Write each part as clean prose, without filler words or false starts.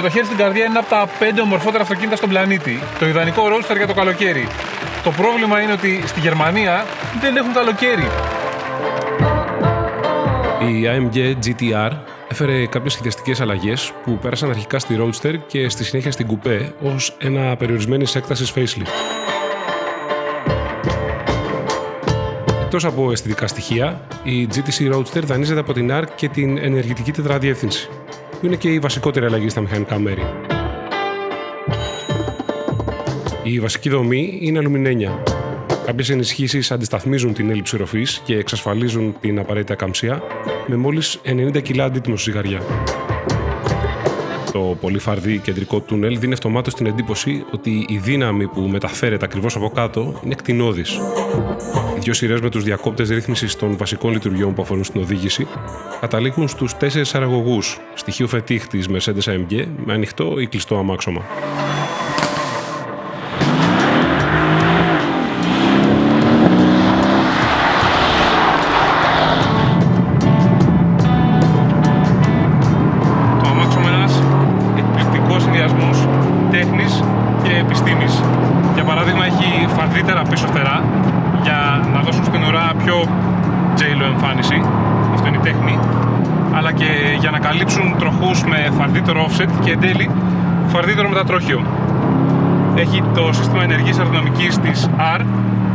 με το χέρι στην καρδιά είναι από τα 5 ομορφότερα αυτοκίνητα στον πλανήτη. Το ιδανικό roadster για το καλοκαίρι. Το πρόβλημα είναι ότι στη Γερμανία δεν έχουν καλοκαίρι. Η AMG GT-R έφερε κάποιες σχεδιαστικές αλλαγές που πέρασαν αρχικά στη Roadster και στη συνέχεια στην Coupé ως ένα περιορισμένης έκτασης facelift. Εκτός από αισθητικά στοιχεία, η GTC Roadster δανείζεται από την R και την ενεργητική τετραδιεύθυνση, που είναι και η βασικότερη αλλαγή στα μηχανικά μέρη. Η βασική δομή είναι αλουμινένια. Κάποιες ενισχύσεις αντισταθμίζουν την έλλειψη ροφής και εξασφαλίζουν την απαραίτητη ακαμψία, με μόλις 90 κιλά αντίτιμο στη ζυγαριά. Το πολύ φαρδί κεντρικό τούνελ δίνει αυτομάτως την εντύπωση ότι η δύναμη που μεταφέρεται ακριβώς από κάτω είναι κτηνώδης. Οι δύο σειρές με τους διακόπτες ρύθμισης των βασικών λειτουργιών που αφορούν στην οδήγηση καταλήγουν στους 4 αεραγωγούς, στοιχείο φετίχ της Mercedes AMG, με ανοιχτό ή κλειστό αμάξωμα. Φαρδύτερα πίσω φτερά για να δώσουν στην ουρά πιο τζέιλο εμφάνιση, αυτό είναι η τέχνη, αλλά και για να καλύψουν τροχούς με φαρδύτερο offset και εν τέλει φαρδύτερο μετατρόχιο. Έχει το σύστημα ενεργής αεροδυναμικής της R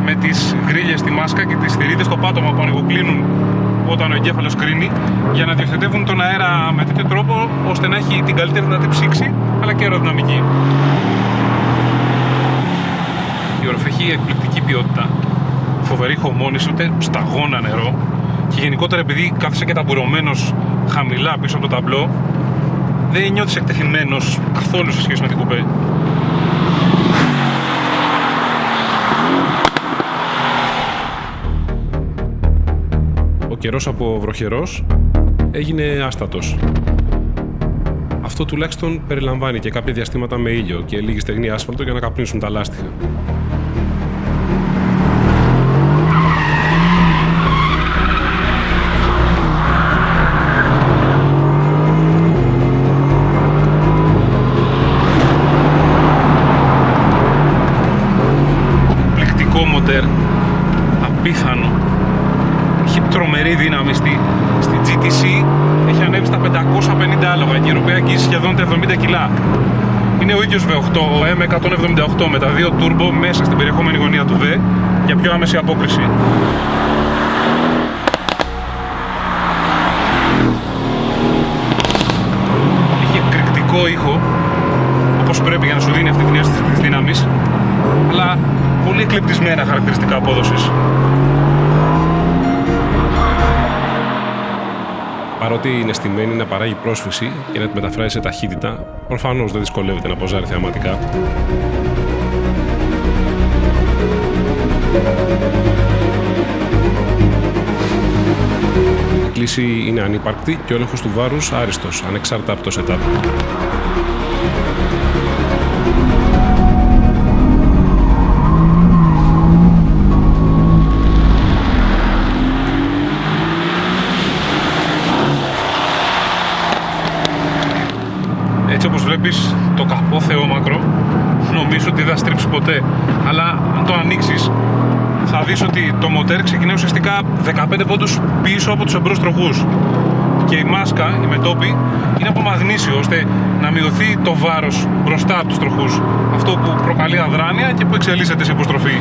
με τις γκρίλιες στη μάσκα και τις θηρίδες στο πάτωμα που ανοιγοκλίνουν όταν ο εγκέφαλος κρίνει, για να διοχετεύουν τον αέρα με τέτοιο τρόπο ώστε να έχει την καλύτερη δυνατή ψήξη αλλά και αεροδυναμική. Η οροφή έχει εκπληκτική ποιότητα, φοβερή χωμόνηση, ούτε σταγόνα νερό και γενικότερα επειδή κάθεσαι και ταμπουρωμένος χαμηλά πίσω από το ταμπλό, δεν νιώθεις εκτεθειμένος καθόλου σε σχέση με την κουπέ. Ο καιρός από βροχερός έγινε άστατος. Αυτό τουλάχιστον περιλαμβάνει και κάποια διαστήματα με ήλιο και λίγη στεγνή άσφαλτο για να καπνίσουν τα λάστιχα. Πληκτικό μοτέρ, απίθανο. Έχει τρομερή δύναμη στη GTC, έχει ανέβει στα 550 άλογα και η οποία αγγίζει σχεδόν τα 70 κιλά. Είναι ο ίδιος V8, ο M178 με τα 2 turbo μέσα στην περιεχόμενη γωνία του V για πιο άμεση απόκριση. Έχει εκρηκτικό ήχο, όπως πρέπει για να σου δίνει αυτή την αίσθηση της δύναμης, αλλά πολύ εκλεπτισμένα χαρακτηριστικά απόδοσης. Παρότι είναι στημένη να παράγει πρόσφυση και να τη μεταφράζει σε ταχύτητα, προφανώς δεν δυσκολεύεται να ποζάρει θεαματικά. Η κλίση είναι ανύπαρκτη και ο έλεγχος του βάρους άριστος, ανεξάρτητα από το setup. Έτσι όπως βλέπεις το καπό θεόμακρο, νομίζω ότι δεν θα στρίψει ποτέ, αλλά αν το ανοίξεις θα δεις ότι το μοτέρ ξεκινάει ουσιαστικά 15 πόντους πίσω από τους εμπρός τροχούς και η μάσκα, η μετώπη, είναι από μαγνήσιο ώστε να μειωθεί το βάρος μπροστά από τους τροχούς, αυτό που προκαλεί αδράνεια και που εξελίσσεται σε υποστροφή.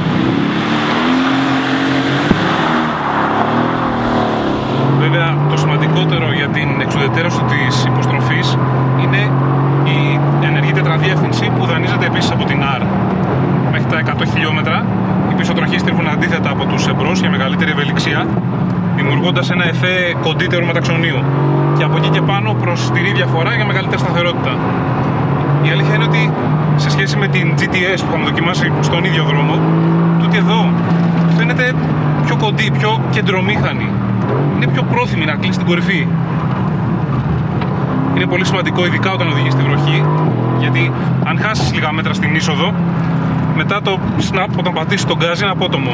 Βέβαια, το σημαντικότερο για την εξουδετερώση της υποστροφής είναι η ενεργή τετραδιεύθυνση που δανείζεται επίσης από την R. Μέχρι τα 100 χιλιόμετρα οι πίσω τροχοί στρίβουν αντίθετα από τους εμπρός για μεγαλύτερη ευελιξία, δημιουργώντας ένα εφέ κοντύτερου μεταξονίου και από εκεί και πάνω προς τυρή διαφορά για μεγαλύτερη σταθερότητα. Η αλήθεια είναι ότι σε σχέση με την GTS που είχαμε δοκιμάσει στον ίδιο δρόμο, τούτη εδώ φαίνεται πιο κοντή, πιο κεντρομήχανη. Είναι πιο πρόθυμη να κλείσει την κορυφή. Είναι πολύ σημαντικό, ειδικά όταν οδηγείς στη βροχή, γιατί αν χάσεις λίγα μέτρα στην είσοδο, μετά το snap όταν πατήσεις τον γκάζι είναι απότομο.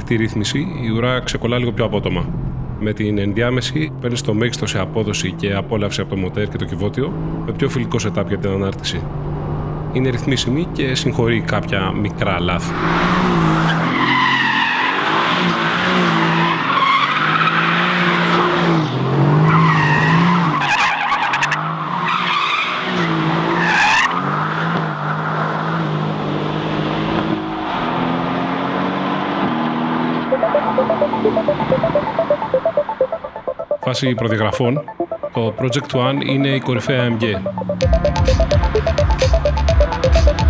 ανοιχτή ρύθμιση, η ουρά ξεκολλά λίγο πιο απότομα. Με την ενδιάμεση παίρνει το μέγιστο σε απόδοση και απόλαυση από το μοτέρ και το κυβότιο, με πιο φιλικό setup για την ανάρτηση. Είναι ρυθμίσιμη και συγχωρεί κάποια μικρά λάθη. Βάσει προδιαγραφών, το Project One είναι η κορυφαία AMG.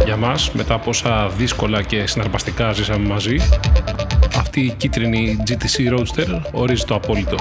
Για μας, μετά από όσα δύσκολα και συναρπαστικά ζήσαμε μαζί, αυτή η κίτρινη GTC Roadster ορίζει το απόλυτο.